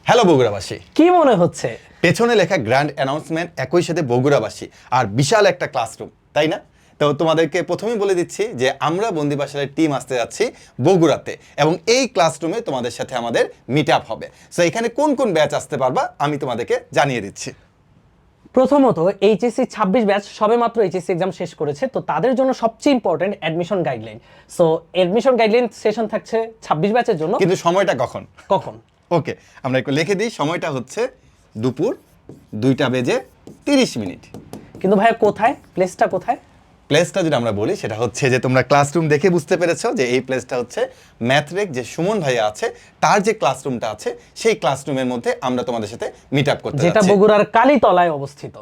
Hello বগুড়াবাসী, কি মনে হচ্ছে? পেছনে লেখা গ্র্যান্ড অ্যানাউন্সমেন্ট, একই সাথে বগুড়াবাসী আর বিশাল একটা ক্লাসরুম, তাই না? তো তোমাদেরকে প্রথমেই বলে দিচ্ছি যে আমরা বন্দিবাসালের টিম আসতে যাচ্ছি বগুড়াতে, এবং এই ক্লাসরুমে তোমাদের সাথে আমাদের মিট আপ হবে। সো এখানে কোন কোন ব্যাচ আসতে পারবা আমি তোমাদেরকে জানিয়ে দিচ্ছি। প্রথমত এইচএসসি 26 ব্যাচ সবে মাত্র এইচএসসি এক্সাম শেষ করেছে, তো তাদের জন্য সবচেয়ে important admission guideline. So admission guideline session থাকছে 26 ব্যাচের জন্য। কিন্তু সময়টা কখন? কখন? ওকে, আমরা একটু লিখে দিই। সময়টা হচ্ছে দুপুর 2:30। কিন্তু ভাইয়া কোথায়? প্লেসটা কোথায়? প্লেসটা যদি আমরা বলি সেটা হচ্ছে যে তোমরা ক্লাসরুম দেখে বুঝতে পেরেছো যে এই প্লেসটা হচ্ছে ম্যাথরেক যে সুমন ভাইয়া আছে তার যে ক্লাসরুমটা আছে সেই ক্লাসরুমের মধ্যে আমরা তোমাদের সাথে মিট আপ করতে যেটা যাচ্ছি। বগুড়ার কালীতলায় অবস্থিত।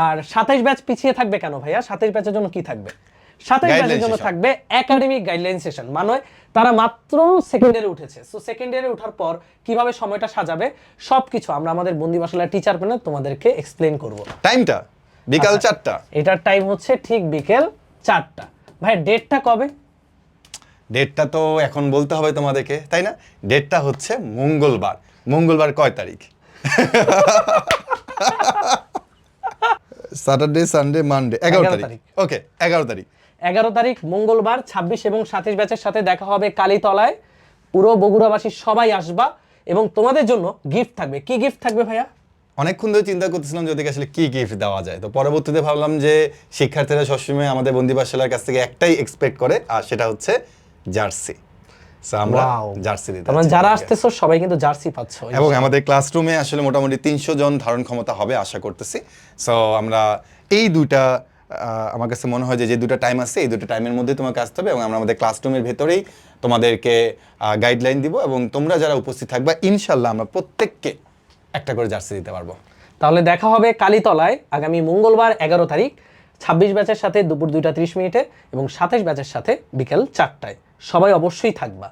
আর 27 ব্যাচ পিছিয়ে থাকবে কেন ভাইয়া? 27 ব্যাচের জন্য কি থাকবে? 27 ব্যাচের জন্য থাকবে একাডেমিক গাইডলাইন সেশন। মানে তারা মাত্র সেকেন্ড ইয়ারে উঠেছে, সো সেকেন্ড ইয়ারে ওঠার পর কিভাবে সময়টা সাজাবে সবকিছু আমরা আমাদের বন্দিবাসালার টিচার পেনে তোমাদেরকে এক্সপ্লেইন করব। টাইমটা বিকাল 4টা। এটার টাইম হচ্ছে ঠিক বিকেল 4টা। ভাই ডেটটা কবে? ডেটটা তো এখন বলতে হবে তোমাদেরকে, তাই না? ডেটটা হচ্ছে মঙ্গলবার। মঙ্গলবার কয় তারিখ? স্যাটারডে, সানডে, মানডে, 11 তারিখ। ওকে, 11 তারিখ। 11 তারিখ মঙ্গলবার 26 এবং 27 ব্যাচের সাথে দেখা হবে কালীতলায়। পুরো বগুড়াবাসী সবাই আসবা এবং তোমাদের জন্য গিফট থাকবে। কি গিফট থাকবে ভাইয়া? অনেকক্ষণ ধরে চিন্তা করতেছিলাম যদি আসলে কি গিফট দেওয়া যায়, তো পরবর্তীতে ভাবলাম যে শিক্ষার্থীরা সবসময় আমাদের বন্দিবাসালার কাছ থেকে একটাই এক্সপেক্ট করে, আর সেটা হচ্ছে জার্সি। সো আমরা জার্সি দিতে তোমরা যারা আসতেছো সবাই কিন্তু জার্সি পাচ্ছো, এবং আমাদের ক্লাসরুমে আসলে মোটামুটি 300 জন ধারণ ক্ষমতা হবে আশা করতেছি। সো আমরা এই দুইটা আমার কাছে মনে হয় যে দুটো টাইম আছে এই দুটো টাইমের মধ্যে তোমাকে আসতে হবে, এবং আমরা আমাদের ক্লাসরুমের ভেতরেই তোমাদেরকে গাইডলাইন দিব, এবং তোমরা যারা উপস্থিত থাকবা ইনশাল্লাহ আমরা প্রত্যেককে একটা করে জার্সি দিতে পারবো। তাহলে দেখা হবে কালীতলায় আগামী মঙ্গলবার 11 তারিখ 26 ব্যাচের সাথে দুপুর 2:30 এবং 27 ব্যাচের সাথে বিকেল 4টায়। সবাই অবশ্যই থাকবা।